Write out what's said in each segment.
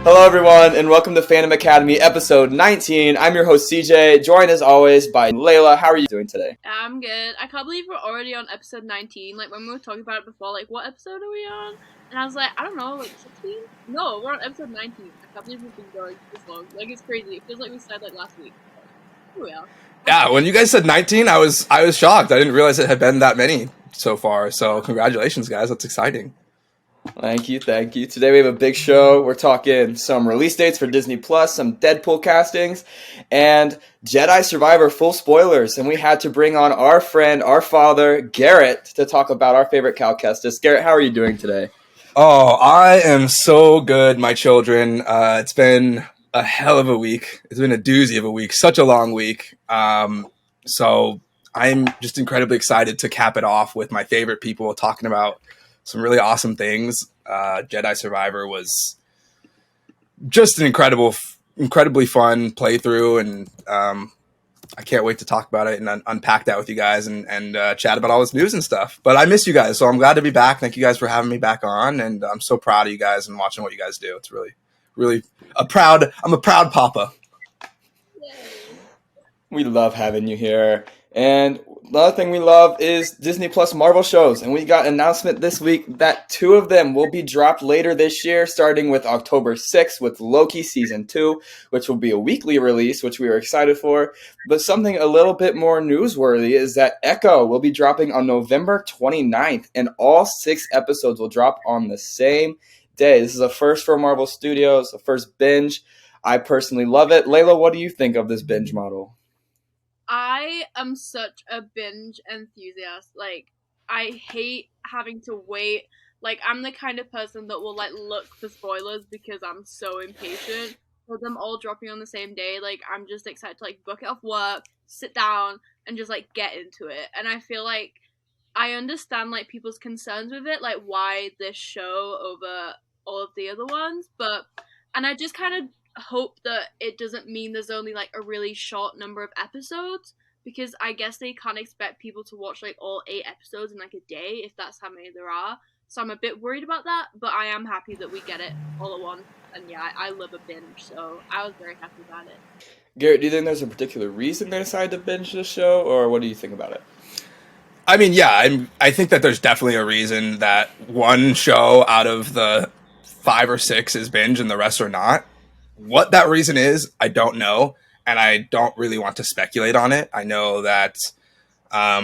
Hello, everyone, and welcome to Fandom Academy episode 19. I'm your host, CJ, joined as always by Laila. How are you doing today? I'm good. I can't believe we're already on episode 19. Like, when we were talking about it before, like, what episode are we on? And I was like, I don't know, like, 16? No, we're on episode 19. I can't believe we've been going this long. Like, it's crazy. It feels like we started, like, last week. Here we are. Yeah, when you guys said 19, I was shocked. I didn't realize it had been that many so far. So congratulations, guys. That's exciting. Thank you. Today we have a big show. We're talking some release dates for Disney+, some Deadpool castings, and Jedi Survivor full spoilers. And we had to bring on our friend, our father, Garrett, to talk about our favorite Cal Kestis. Garrett, how are you doing today? Oh, I am so good, my children. It's been a hell of a week. It's been a doozy of a week. Such a long week. So I'm just incredibly excited to cap it off with my favorite people talking about some really awesome things. Jedi Survivor was just an incredibly fun playthrough, and I can't wait to talk about it and unpack that with you guys and chat about all this news and stuff. But I miss you guys, so I'm glad to be back. Thank you guys for having me back on, and I'm so proud of you guys and watching what you guys do. It's really I'm a proud papa. We love having you here. And the other thing we love is Disney Plus Marvel shows. And we got an announcement this week that 2 of them will be dropped later this year, starting with October 6th with Loki Season 2, which will be a weekly release, which we are excited for. But something a little bit more newsworthy is that Echo will be dropping on November 29th, and all 6 episodes will drop on the same day. This is a first for Marvel Studios, a first binge. I personally love it. Laila, what do you think of this binge model? I am such a binge enthusiast. Like, I hate having to wait. Like, I'm the kind of person that will, like, look for spoilers because I'm so impatient for them all dropping on the same day. Like, I'm just excited to, like, book it off work, sit down, and just, like, get into it. And I feel like I understand, like, people's concerns with it, like, why this show over all of the other ones, and I just kind of hope that it doesn't mean there's only like a really short number of episodes, because I guess they can't expect people to watch like all 8 episodes in like a day if that's how many there are. So I'm a bit worried about that, but I am happy that we get it all at once. And yeah, I love a binge, so I was very happy about it. Garrett, do you think there's a particular reason they decided to binge this show, or what do you think about it? I mean, yeah, I think that there's definitely a reason that one show out of the 5 or 6 is binge and the rest are not. What that reason is, I don't know, and I don't really want to speculate on it. I know that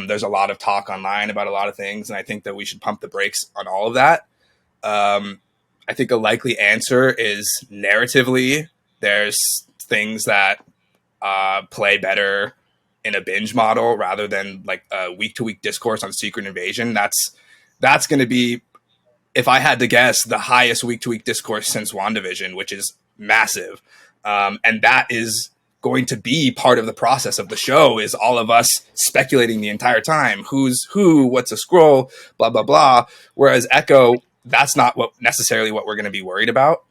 there's a lot of talk online about a lot of things, and I think that we should pump the brakes on all of that. I think a likely answer is narratively, there's things that play better in a binge model rather than like a week-to-week discourse on Secret Invasion. That's going to be, if I had to guess, the highest week-to-week discourse since WandaVision, which is massive. And that is going to be part of the process of the show, is all of us speculating the entire time. Who's who, what's a scroll, blah, blah, blah. Whereas Echo, that's not necessarily what we're going to be worried about.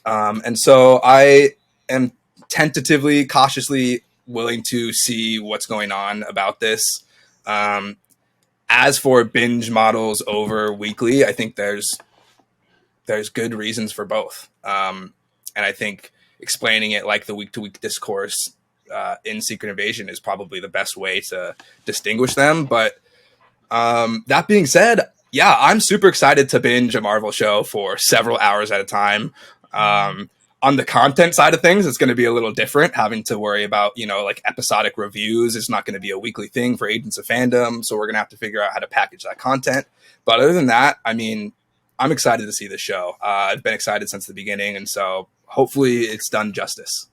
And so I am tentatively, cautiously willing to see what's going on about this. As for binge models over weekly, I think there's good reasons for both. And I think explaining it like the week-to-week discourse in Secret Invasion is probably the best way to distinguish them. But that being said, yeah, I'm super excited to binge a Marvel show for several hours at a time. On the content side of things, it's going to be a little different, having to worry about, like episodic reviews. It's not going to be a weekly thing for Agents of Fandom, so we're going to have to figure out how to package that content. But other than that, I mean, I'm excited to see this show. I've been excited since the beginning, and so hopefully it's done justice.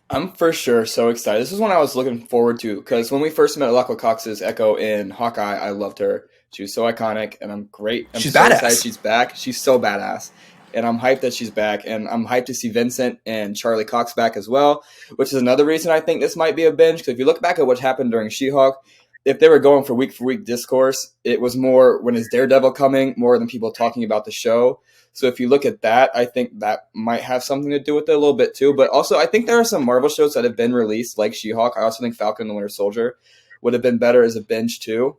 I'm for sure so excited. This is one I was looking forward to, because when we first met Alaqua Cox's Echo in Hawkeye, I loved her. She was so iconic, and I'm She's so badass. excited she's back. She's so badass. And I'm hyped that she's back, and I'm hyped to see Vincent and Charlie Cox back as well, which is another reason I think this might be a binge, because if you look back at what happened during She-Hulk, if they were going for week discourse, it was more when is Daredevil coming, more than people talking about the show. So if you look at that, I think that might have something to do with it a little bit too. But also, I think there are some Marvel shows that have been released, like She-Hulk. I also think Falcon and the Winter Soldier would have been better as a binge too,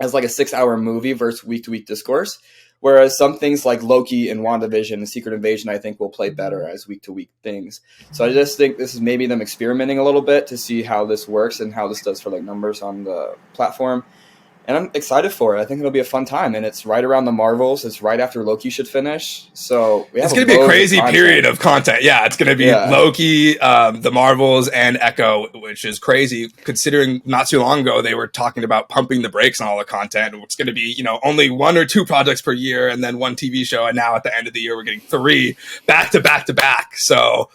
as like a 6-hour movie versus week-to-week discourse. Whereas some things like Loki and WandaVision and Secret Invasion, I think will play better as week-to-week things. So I just think this is maybe them experimenting a little bit to see how this works and how this does for like numbers on the platform. And I'm excited for it. I think it'll be a fun time. And it's right around the Marvels. It's right after Loki should finish. So it's going to be a crazy period of content. Yeah, it's going to be Loki, the Marvels, and Echo, which is crazy considering not too long ago they were talking about pumping the brakes on all the content. It's going to be, only 1 or 2 projects per year and then 1 TV show. And now at the end of the year, we're getting 3 back to back to back. So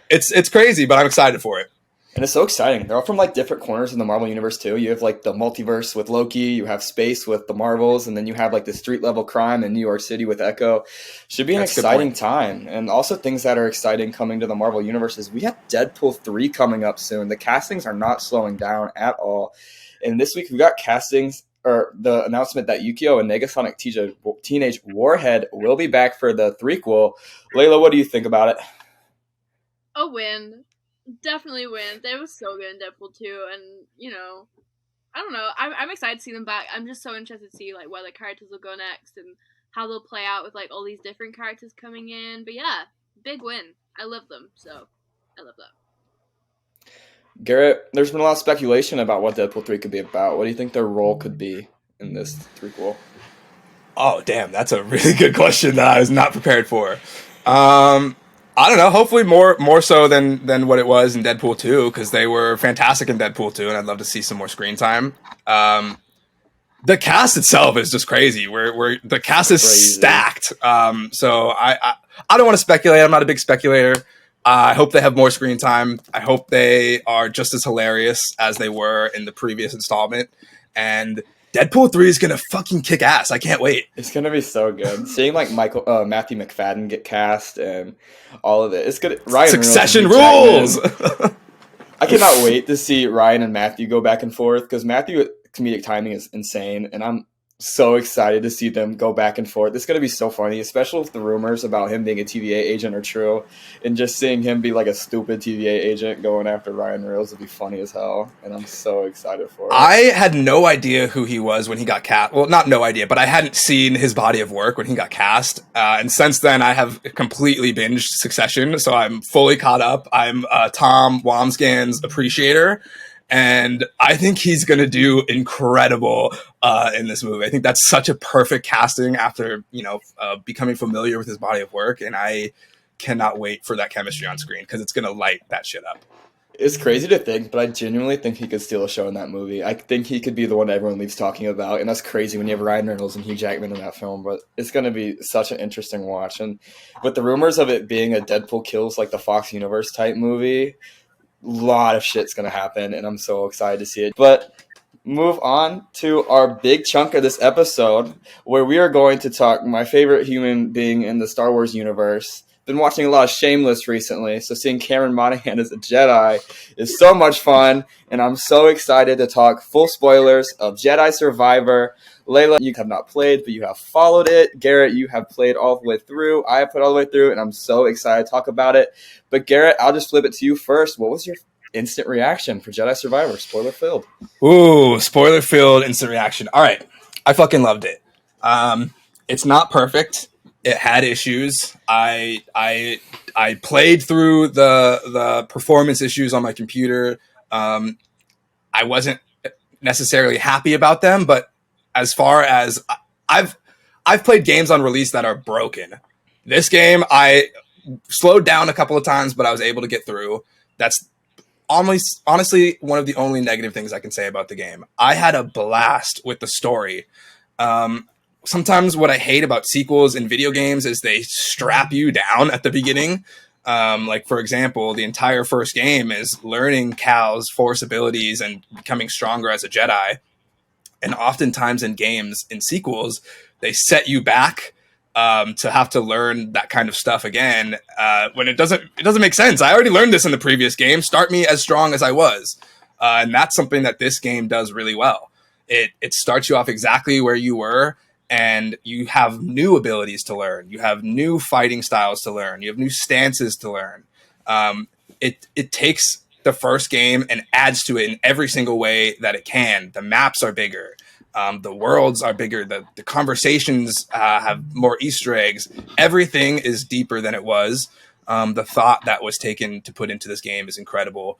it's crazy, but I'm excited for it. And it's so exciting. They're all from like different corners in the Marvel universe too. You have like the multiverse with Loki, you have space with the Marvels, and then you have like the street level crime in New York City with Echo. Should be an exciting time. And also things that are exciting coming to the Marvel universe is we have Deadpool 3 coming up soon. The castings are not slowing down at all. And this week we got castings or the announcement that Yukio and Negasonic Teenage Warhead will be back for the threequel. Laila, what do you think about it? A win. Definitely win. They were so good in Deadpool 2, and I don't know. I'm excited to see them back. I'm just so interested to see like where the characters will go next and how they'll play out with like all these different characters coming in. But yeah, big win. I love them, so I love that. Garrett, there's been a lot of speculation about what Deadpool 3 could be about. What do you think their role could be in this threequel? Oh, damn, that's a really good question that I was not prepared for. I don't know. Hopefully more so than what it was in Deadpool 2, because they were fantastic in Deadpool 2, and I'd love to see some more screen time. The cast itself is just crazy. Where the cast is stacked. So I don't want to speculate. I'm not a big speculator. I hope they have more screen time. I hope they are just as hilarious as they were in the previous installment. And Deadpool 3 is gonna fucking kick ass. I can't wait. It's gonna be so good. Seeing like Matthew McFadden get cast and all of it. It's good. Ryan Succession rules. I cannot wait to see Ryan and Matthew go back and forth because Matthew comedic timing is insane, and I'm so excited to see them go back and forth. It's going to be so funny, especially if the rumors about him being a TVA agent are true, and just seeing him be like a stupid TVA agent going after Ryan Reynolds would be funny as hell, and I'm so excited for it. I had no idea who he was when he got cast. Well, not no idea, but I hadn't seen his body of work when he got cast, and since then I have completely binged Succession, so I'm fully caught up. I'm Tom Wamsgand's appreciator, and I think he's going to do incredible in this movie. I think that's such a perfect casting after, becoming familiar with his body of work. And I cannot wait for that chemistry on screen because it's going to light that shit up. It's crazy to think, but I genuinely think he could steal a show in that movie. I think he could be the one everyone leaves talking about. And that's crazy when you have Ryan Reynolds and Hugh Jackman in that film. But it's going to be such an interesting watch. And with the rumors of it being a Deadpool kills like the Fox Universe type movie, lot of shit's gonna happen, and I'm so excited to see it. But move on to our big chunk of this episode, where we are going to talk my favorite human being in the Star Wars universe. Been watching a lot of Shameless recently, so seeing Cameron Monaghan as a Jedi is so much fun, and I'm so excited to talk full spoilers of Jedi Survivor. Laila, you have not played, but you have followed it. Garrett, you have played all the way through. I have played all the way through, and I'm so excited to talk about it. But Garrett, I'll just flip it to you first. What was your instant reaction for Jedi Survivor? Spoiler filled. Ooh, spoiler filled instant reaction. All right. I fucking loved it. It's not perfect. It had issues. I played through the performance issues on my computer. I wasn't necessarily happy about them, but as far as I've played games on release that are broken. This game, I slowed down a couple of times, but I was able to get through. That's honestly one of the only negative things I can say about the game. I had a blast with the story. Sometimes what I hate about sequels in video games is they strap you down at the beginning. Like, for example, the entire first game is learning Cal's Force abilities and becoming stronger as a Jedi. And oftentimes in games, in sequels, they set you back to have to learn that kind of stuff again when it doesn't make sense. I already learned this in the previous game. Start me as strong as I was. And that's something that this game does really well. It starts you off exactly where you were, and you have new abilities to learn. You have new fighting styles to learn. You have new stances to learn. It takes the first game and adds to it in every single way that it can. The maps are bigger. The worlds are bigger. The conversations have more Easter eggs. Everything is deeper than it was. The thought that was taken to put into this game is incredible.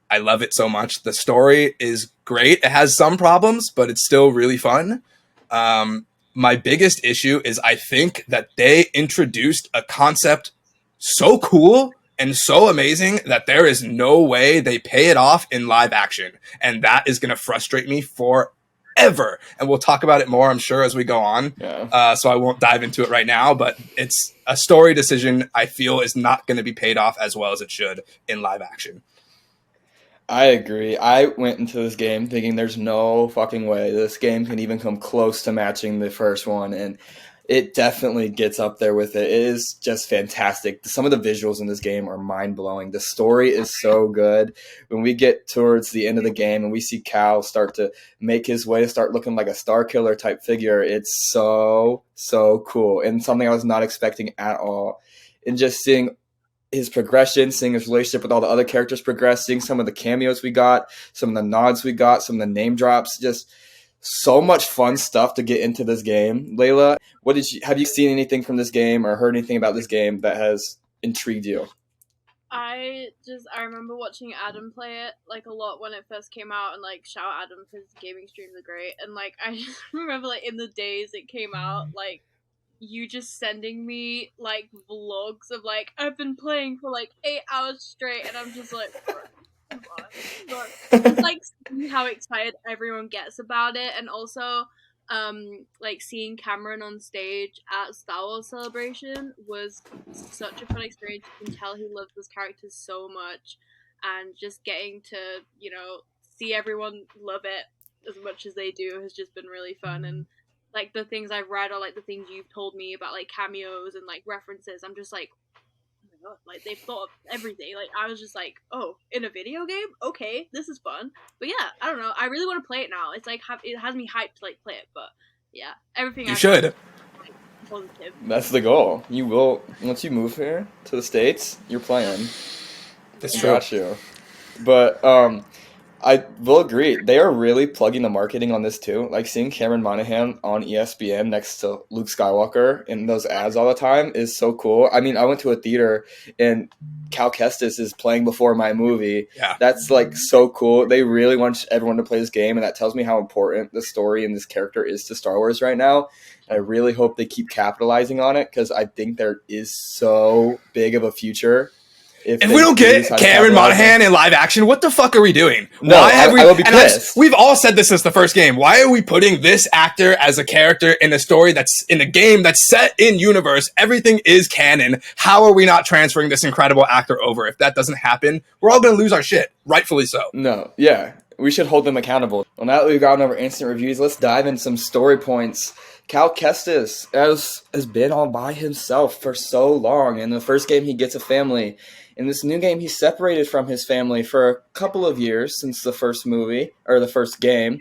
I love it so much. The story is great. It has some problems, but it's still really fun. My biggest issue is I think that they introduced a concept so cool and so amazing that there is no way they pay it off in live action. And that is going to frustrate me forever. And we'll talk about it more, I'm sure, as we go on. Yeah. So I won't dive into it right now, but it's a story decision I feel is not going to be paid off as well as it should in live action. I agree. I went into this game thinking there's no fucking way this game can even come close to matching the first one, and it definitely gets up there with it. It is just fantastic. Some of the visuals in this game are mind-blowing. The story is so good. When we get towards the end of the game and we see Cal start to make his way, start looking like a Star Killer type figure, it's so, so cool, and something I was not expecting at all. And just seeing his progression, seeing his relationship with all the other characters progress, seeing some of the cameos we got, some of the nods we got, some of the name drops, just so much fun stuff to get into this game. Laila, have you seen anything from this game or heard anything about this game that has intrigued you? I remember watching Adam play it like a lot when it first came out, and like shout out Adam because gaming streams are great. And like I just remember like in the days it came out, like you just sending me like vlogs of like I've been playing for like 8 hours straight, and I'm just like, come on. But just like seeing how excited everyone gets about it, and also like seeing Cameron on stage at Star Wars Celebration was such a fun experience. You can tell he loves those characters so much, and just getting to, you know, see everyone love it as much as they do has just been really fun. And like the things I've read or like the things you've told me about like cameos and like references, I'm just like, oh my god, like they've thought of everything. Like I was just like, oh, in a video game? Okay, this is fun. But yeah, I don't know. I really want to play it now. It's like it has me hyped to like play it. But yeah, everything you should. Like, positive. That's the goal. You will, once you move here to the States, you're playing. That's I true. got you. But I will agree. They are really plugging the marketing on this too. Like seeing Cameron Monaghan on ESPN next to Luke Skywalker in those ads all the time is so cool. I mean, I went to a theater and Cal Kestis is playing before my movie. Yeah. That's like so cool. They really want everyone to play this game, and that tells me how important the story and this character is to Star Wars right now. And I really hope they keep capitalizing on it because I think there is so big of a future. If we don't get Cameron Monaghan in live action, what the fuck are we doing? No, I will be pissed. We've all said this since the first game. Why are we putting this actor as a character in a story that's in a game that's set in universe? Everything is canon. How are we not transferring this incredible actor over? If that doesn't happen, we're all going to lose our shit. Rightfully so. No, yeah. We should hold them accountable. Well, now that we've gotten over instant reviews, let's dive into some story points. Cal Kestis has been all by himself for so long. In the first game, he gets a family. In this new game, he's separated from his family for a couple of years since the first movie, or the first game.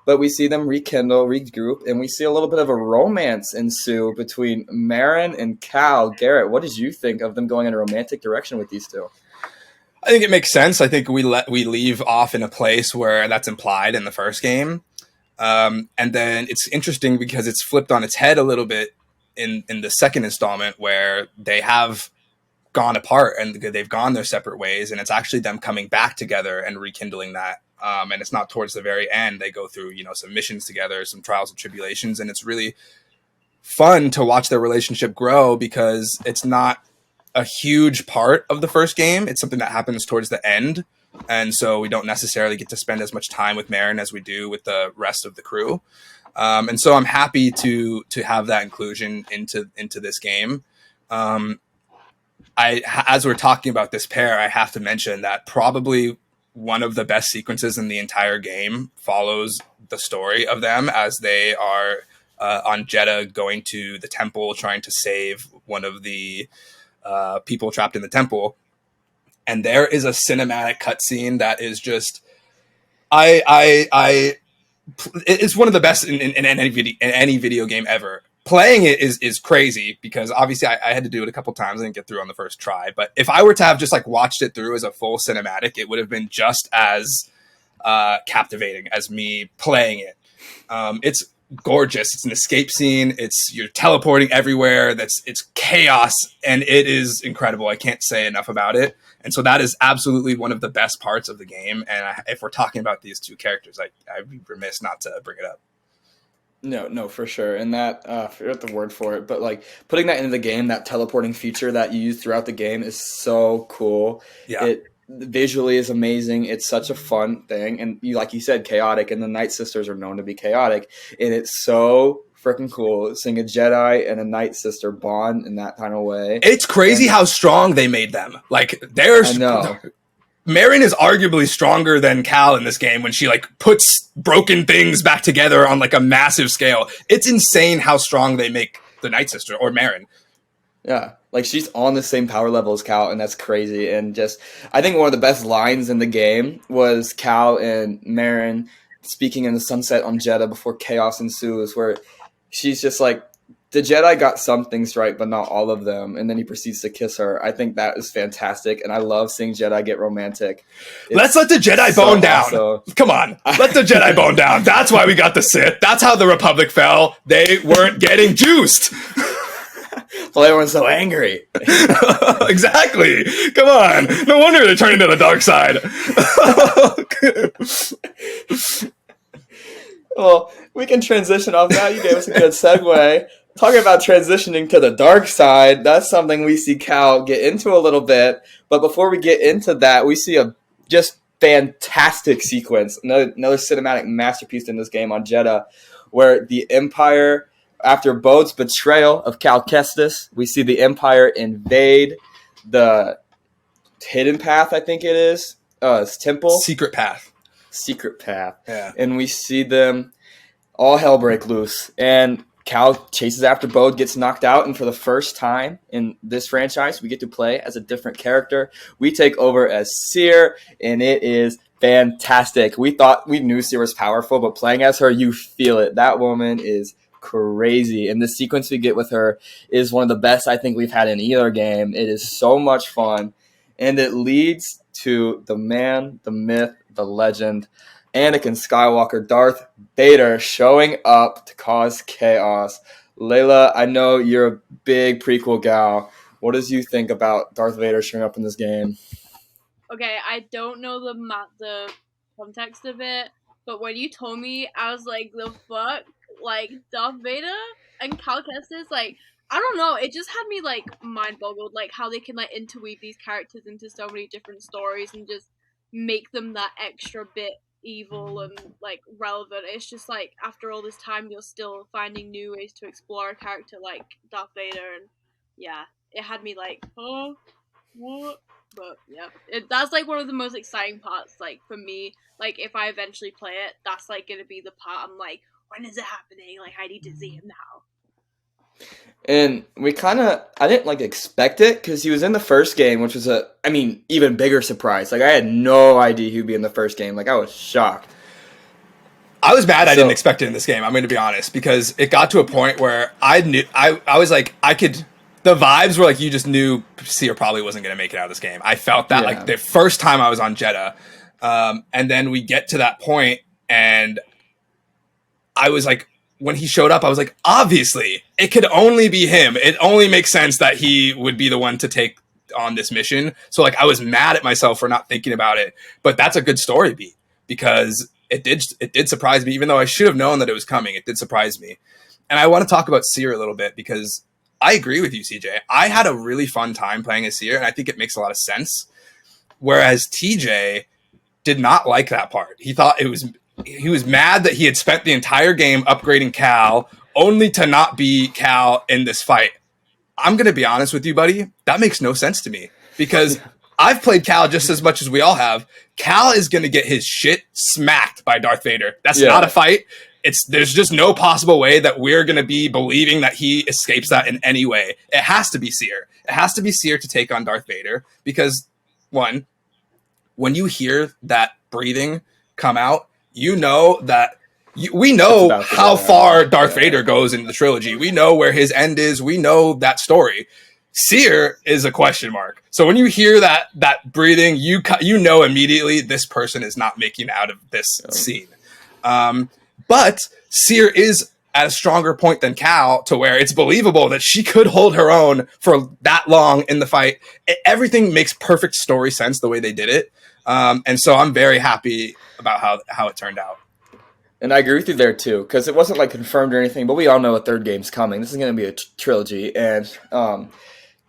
But we see them rekindle, regroup, and we see a little bit of a romance ensue between Marin and Cal. Garrett, what did you think of them going in a romantic direction with these two? I think it makes sense. I think we leave off in a place where that's implied in the first game. And then it's interesting because it's flipped on its head a little bit in the second installment where they have gone apart and they've gone their separate ways, and it's actually them coming back together and rekindling that. And it's not towards the very end. They go through, you know, some missions together, some trials and tribulations, and it's really fun to watch their relationship grow because it's not a huge part of the first game. It's something that happens towards the end. And so we don't necessarily get to spend as much time with Marin as we do with the rest of the crew. And so I'm happy to have that inclusion into this game. As we're talking about this pair, I have to mention that probably one of the best sequences in the entire game follows the story of them as they are on Jeddah going to the temple, trying to save one of the people trapped in the temple. And there is a cinematic cutscene that is just, it's one of the best in any video game ever. Playing it is crazy because obviously I had to do it a couple times. I didn't get through on the first try, but if I were to have just like watched it through as a full cinematic, it would have been just as captivating as me playing it. It's gorgeous. It's an escape scene. You're teleporting everywhere. It's chaos, and it is incredible. I can't say enough about it. And so that is absolutely one of the best parts of the game. And if we're talking about these two characters, I'd be remiss not to bring it up. No, for sure. And that, I forget the word for it, but like putting that into the game, that teleporting feature that you use throughout the game is so cool. Yeah. It visually is amazing. It's such a fun thing. And like you said, chaotic. And the Night Sisters are known to be chaotic. And it's so freaking cool seeing a Jedi and a Night Sister bond in that kind of way. It's crazy how strong they made them. Like, I know. Marin is arguably stronger than Cal in this game when she like puts broken things back together on like a massive scale. It's insane how strong they make the Night Sister or Marin. Yeah, like she's on the same power level as Cal, and that's crazy. And just, I think one of the best lines in the game was Cal and Marin speaking in the sunset on Jeddah before chaos ensues, where she's just like, the Jedi got some things right, but not all of them. And then he proceeds to kiss her. I think that is fantastic. And I love seeing Jedi get romantic. Let's let the Jedi bone down. Come on. Let the Jedi bone down. That's why we got the Sith. That's how the Republic fell. They weren't getting juiced. Well, everyone's so angry. Exactly. Come on. No wonder they're turning to the dark side. Well, we can transition off that. You gave us a good segue. Talking about transitioning to the dark side, that's something we see Cal get into a little bit. But before we get into that, we see a just fantastic sequence, another cinematic masterpiece in this game on Jeddah, where the Empire, after Bode's betrayal of Cal Kestis, we see the Empire invade the Hidden Path, I think it is, it's Temple. Secret Path. Yeah. And we see them, all hell break loose. And Cal chases after Bode, gets knocked out, and for the first time in this franchise, we get to play as a different character. We take over as Seer, and it is fantastic. We knew Seer was powerful, but playing as her, you feel it. That woman is crazy, and the sequence we get with her is one of the best I think we've had in either game. It is so much fun, and it leads to the man, the myth, the legend, Anakin Skywalker, Darth Vader, showing up to cause chaos. Laila, I know you're a big prequel gal. What did you think about Darth Vader showing up in this game? Okay, I don't know the context of it, but when you told me, I was like, the fuck? Like, Darth Vader and Cal Kestis, like, I don't know, it just had me, like, mind-boggled, like, how they can, like, interweave these characters into so many different stories and just make them that extra bit evil and, like, relevant. It's just, like, after all this time, you're still finding new ways to explore a character like Darth Vader, and, yeah, it had me, like, oh, what? But, yeah, that's, like, one of the most exciting parts, like, for me. Like, if I eventually play it, that's, like, gonna be the part I'm, like, when is it happening? Like, I need to see him now. And I didn't, like, expect it, because he was in the first game, which was even bigger surprise. Like, I had no idea he'd be in the first game. Like, I was shocked. I was mad I didn't expect it in this game, I'm going to be honest, because it got to a point where I knew, I was like, the vibes were like, you just knew Seer probably wasn't going to make it out of this game. I felt that, like, the first time I was on Jeddah, and then we get to that point, and I was like, when he showed up, I was like, obviously, it could only be him. It only makes sense that he would be the one to take on this mission. So, like, I was mad at myself for not thinking about it. But that's a good story beat, because it did surprise me, even though I should have known that it was coming. It did surprise me. And I want to talk about Seer a little bit, because I agree with you, CJ. I had a really fun time playing as Seer, and I think it makes a lot of sense. Whereas TJ did not like that part. He thought he was mad that he had spent the entire game upgrading Cal only to not be Cal in this fight. I'm going to be honest with you, buddy. That makes no sense to me, because I've played Cal just as much as we all have. Cal is going to get his shit smacked by Darth Vader. That's not a fight. There's just no possible way that we're going to be believing that he escapes that in any way. It has to be Seer. It has to be Seer to take on Darth Vader, because, one, when you hear that breathing come out, you know that we know how far Darth Vader goes in the trilogy. We know where his end is. We know that story. Seer is a question mark. So when you hear that breathing, you know immediately this person is not making it out of this scene. But Seer is at a stronger point than Cal to where it's believable that she could hold her own for that long in the fight. Everything makes perfect story sense the way they did it. And so I'm very happy about how it turned out. And I agree with you there, too, because it wasn't, like, confirmed or anything, but we all know a third game's coming. This is going to be a trilogy. And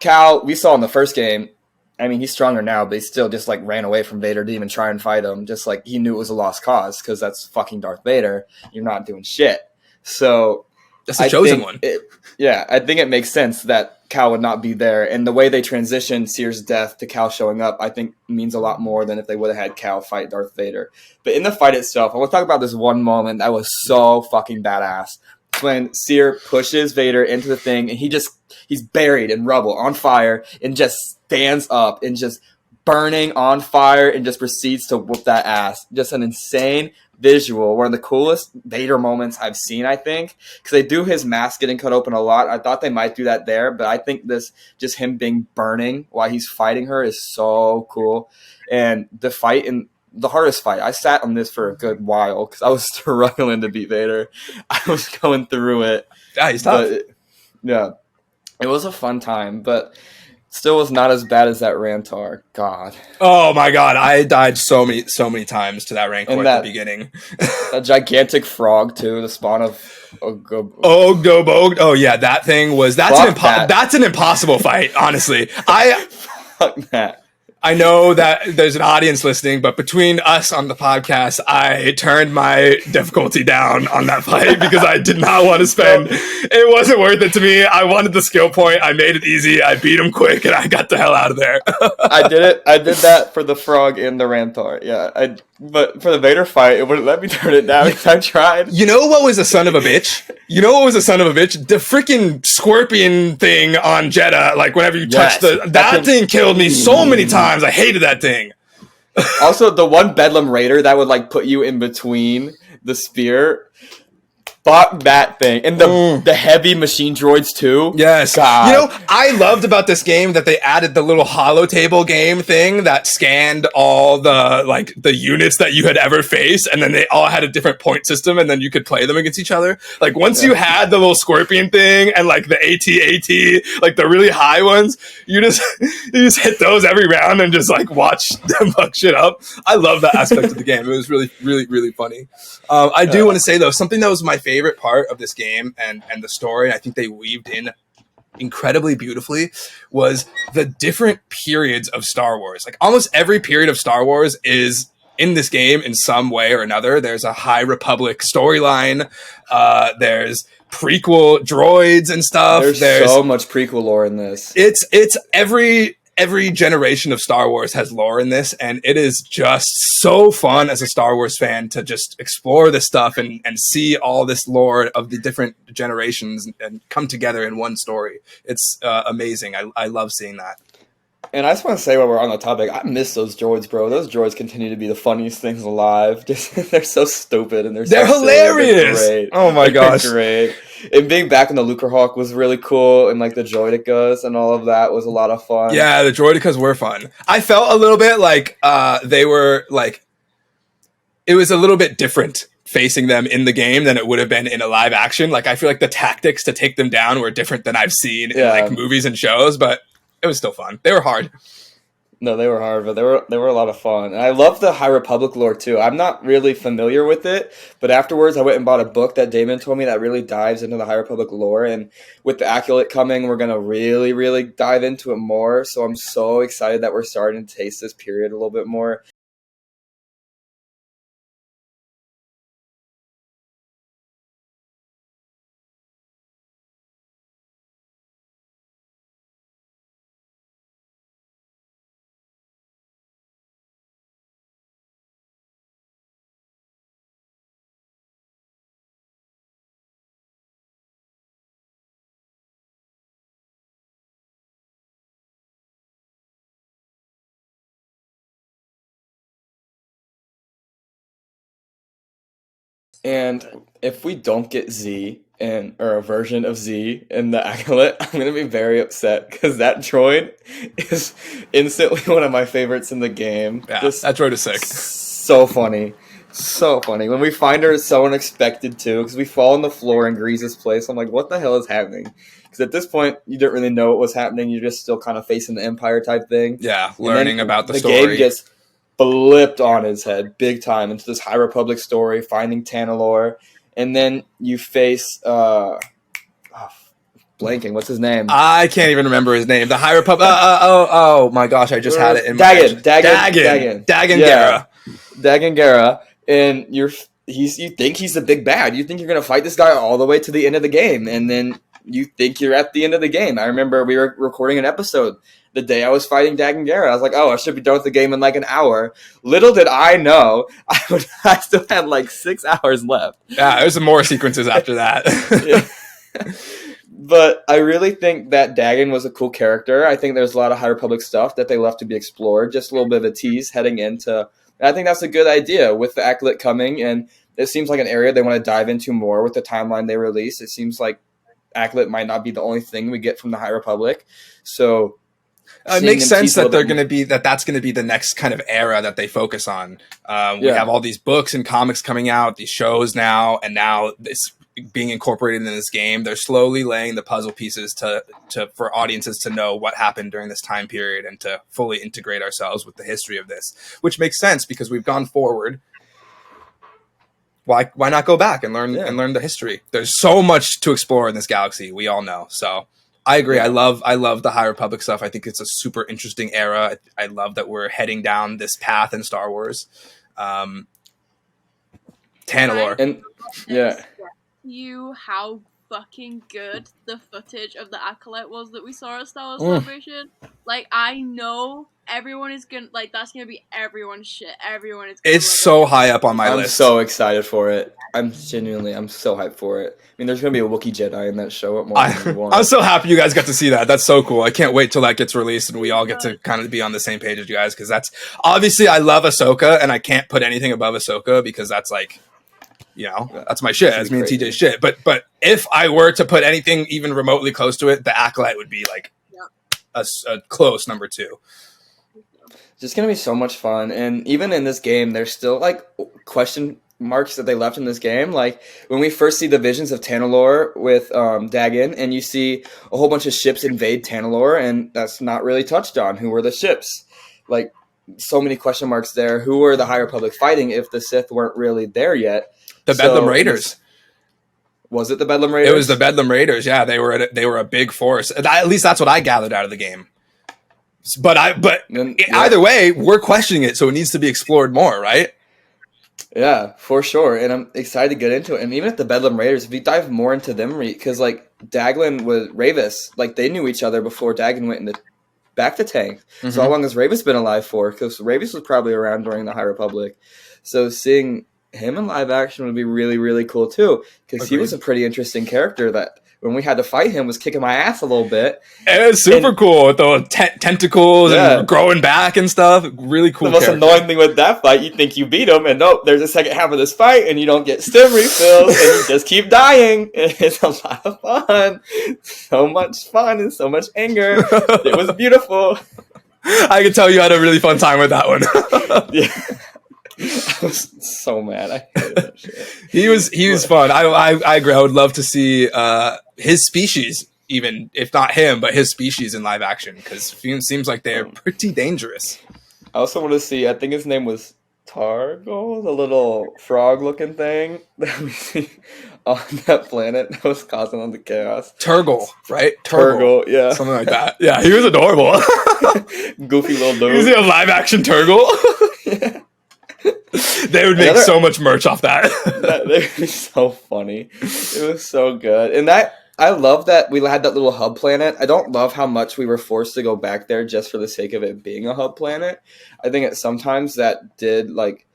Cal, we saw in the first game, I mean, he's stronger now, but he still just, like, ran away from Vader, didn't even try and fight him. Just, like, he knew it was a lost cause, because that's fucking Darth Vader. You're not doing shit. So that's the chosen one. I think it makes sense that Cal would not be there. And the way they transitioned Seer's death to Cal showing up, I think means a lot more than if they would have had Cal fight Darth Vader. But in the fight itself, I want to talk about this one moment that was so fucking badass. When Seer pushes Vader into the thing and he's buried in rubble, on fire, and just stands up and just burning on fire and just proceeds to whoop that ass. Just an insane visual, one of the coolest Vader moments I've seen, I think, because they do his mask getting cut open a lot. I thought they might do that there, but I think this, just him being burning while he's fighting her, is so cool. And the fight, in the hardest fight, I sat on this for a good while because I was struggling to beat Vader. I was going through it. Yeah, he's tough. Yeah, it was a fun time, but still was not as bad as that Rantar. God. Oh my God, I died so many times to that Rancor at the beginning. A gigantic frog too, the spawn of Ogobog. Oh yeah, that thing was that's an impossible fight, honestly. Fuck that. I know that there's an audience listening, but between us on the podcast, I turned my difficulty down on that fight because I did not want to spend. It wasn't worth it to me. I wanted the skill point. I made it easy. I beat him quick, and I got the hell out of there. I did it. I did that for the frog and the Rantar. Yeah, but for the Vader fight, it wouldn't let me turn it down because I tried. You know what was a son of a bitch? The freaking scorpion thing on Jedi. Like whenever you touch that thing killed me so many times. I hated that thing. Also, the one Bedlam Raider that would like put you in between the spear. Fuck that thing. And the heavy machine droids too. Yes. God. You know, I loved about this game that they added the little holo table game thing that scanned all the units that you had ever faced, and then they all had a different point system, and then you could play them against each other. Like once you had the little scorpion thing and like the AT, like the really high ones, you just hit those every round and just like watch them fuck shit up. I love that aspect of the game. It was really, really, really funny. I do want to say though, something that was my favorite part of this game and the story, and I think they weaved in incredibly beautifully, was the different periods of Star Wars. Like almost every period of Star Wars is in this game in some way or another. There's a High Republic storyline. There's prequel droids and stuff. There's so much prequel lore in this. It's every generation of Star Wars has lore in this, and it is just so fun as a Star Wars fan to just explore this stuff and see all this lore of the different generations and come together in one story. It's amazing. I love seeing that. And I just want to say while we're on the topic, I miss those droids, bro. Those droids continue to be the funniest things alive. They're so stupid and they're hilarious. They're great. Oh my gosh. They're great. And being back in the Lucrehawk was really cool, and like the Droidicas and all of that was a lot of fun. Yeah, the Droidicas were fun. I felt a little bit like they were like, it was a little bit different facing them in the game than it would have been in a live action. Like I feel like the tactics to take them down were different than I've seen in like movies and shows, but it was still fun. They were hard. No, they were hard, but they were a lot of fun. And I love the High Republic lore too. I'm not really familiar with it, but afterwards I went and bought a book that Damon told me that really dives into the High Republic lore. And with the Acolyte coming, we're gonna really, really dive into it more. So I'm so excited that we're starting to taste this period a little bit more. And if we don't get Z or a version of Z in the Acolyte, I'm gonna be very upset because that droid is instantly one of my favorites in the game. Yeah, that droid is sick. So funny. So funny. When we find her, it's so unexpected, too, because we fall on the floor in Grease's place. I'm like, what the hell is happening? Because at this point, you didn't really know what was happening. You're just still kind of facing the Empire type thing. Yeah, learning about the story. The game gets flipped on his head big time into this High Republic story, finding Tanalorr. And then you face... blanking. What's his name? I can't even remember his name. The High Republic. Oh my gosh! I just had it in my head. Dagan Gera. Dagan Gera, and you think he's the big bad. You think you're gonna fight this guy all the way to the end of the game, and then you think you're at the end of the game. I remember we were recording an episode the day I was fighting Dagan Gera. I was like, oh, I should be done with the game in like an hour. Little did I know, I still had like 6 hours left. Yeah, there's some more sequences after that. Yeah. But I really think that Dagan was a cool character. I think there's a lot of High Republic stuff that they left to be explored. Just a little bit of a tease heading into. I think that's a good idea with the Acolyte coming, and it seems like an area they want to dive into more with the timeline they release. It seems like Acolyte might not be the only thing we get from the High Republic. So it makes sense that they're going to be that's going to be the next kind of era that they focus on. We have all these books and comics coming out, these shows now, and now this being incorporated in this game. They're slowly laying the puzzle pieces for audiences to know what happened during this time period and to fully integrate ourselves with the history of this, which makes sense because we've gone forward. Why not go back and learn the history? There's so much to explore in this galaxy. We all know. So I agree. Yeah. I love the High Republic stuff. I think it's a super interesting era. I love that we're heading down this path in Star Wars. Tanalorr. And yeah. You how fucking good the footage of the Acolyte was that we saw at Star Wars Celebration. Like, I know everyone is gonna that's gonna be everyone's shit. Everyone is gonna It's so high up on my list. I'm so excited for it. I'm so hyped for it. I mean, there's gonna be a Wookiee Jedi in that show at more than one. I'm so happy you guys got to see that. That's so cool. I can't wait till that gets released and we all get to kind of be on the same page as you guys, because that's obviously, I love Ahsoka and I can't put anything above Ahsoka because that's like, that's my shit. That's me and TJ's shit. But if I were to put anything even remotely close to it, the Acolyte would be like a close number 2. It's just going to be so much fun. And even in this game, there's still like question marks that they left in this game. Like when we first see the visions of Tanalorr with Dagan, and you see a whole bunch of ships invade Tanalorr, and that's not really touched on. Who were the ships? Like so many question marks there. Who were the High Republic fighting if the Sith weren't really there yet? The Bedlam Raiders. Was it the Bedlam Raiders? It was the Bedlam Raiders. Yeah, they were a big force. At least that's what I gathered out of the game. But either way, we're questioning it, so it needs to be explored more, right? Yeah, for sure. And I'm excited to get into it. And even at the Bedlam Raiders, if we dive more into them, because like Daglan with Ravis, like they knew each other before Dagan went back to Tank. Mm-hmm. So how long has Ravis been alive for? Because Ravis was probably around during the High Republic. So seeing him in live action would be really, really cool too, because he was a pretty interesting character that when we had to fight him was kicking my ass a little bit. It was super cool with the tentacles and growing back and stuff. Really cool. The most annoying thing with that fight, you think you beat him, and nope, there's a second half of this fight, and you don't get stim refills, and you just keep dying. It's a lot of fun. So much fun and so much anger. It was beautiful. I can tell you had a really fun time with that one. Yeah. I was so mad. I hated that shit. He was fun. I agree. I would love to see his species, even if not him, but his species in live action, because it seems like they're pretty dangerous. I also want to see. I think his name was Targo, the little frog-looking thing that we see on that planet that was causing all the chaos. Turgle, right? Turgle, yeah, something like that. Yeah, he was adorable. Goofy little dude. Was he a live action Turgle? Yeah. They would make so much merch off that. That would be so funny. It was so good. And I love that we had that little hub planet. I don't love how much we were forced to go back there just for the sake of it being a hub planet. I think sometimes that did like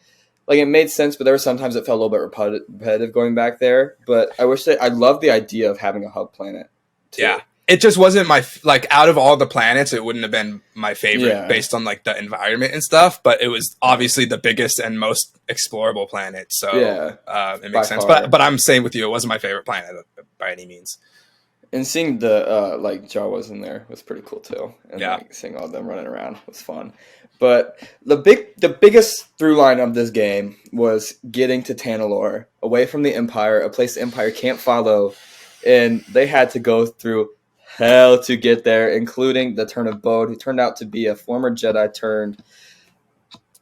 it made sense, but there were sometimes it felt a little bit repetitive going back there. But I love the idea of having a hub planet too. Yeah. It just wasn't out of all the planets, it wouldn't have been my favorite based on like the environment and stuff, but it was obviously the biggest and most explorable planet. So it makes sense. But I'm saying with you, it wasn't my favorite planet by any means. And seeing the Jawas in there was pretty cool too. And seeing all of them running around was fun. But the biggest through line of this game was getting to Tanalorr, away from the Empire, a place the Empire can't follow, and they had to go through hell to get there, including the turn of Bode, who turned out to be a former Jedi turned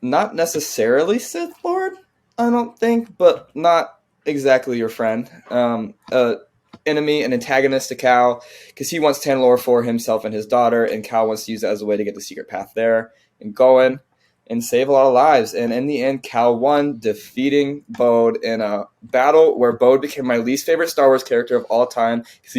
not necessarily Sith Lord, I don't think, but not exactly your friend. Enemy and antagonist to Cal, because he wants Tanalorr for himself and his daughter, and Cal wants to use it as a way to get the secret path there and going and save a lot of lives. And in the end, Cal won, defeating Bode in a battle where Bode became my least favorite Star Wars character of all time because he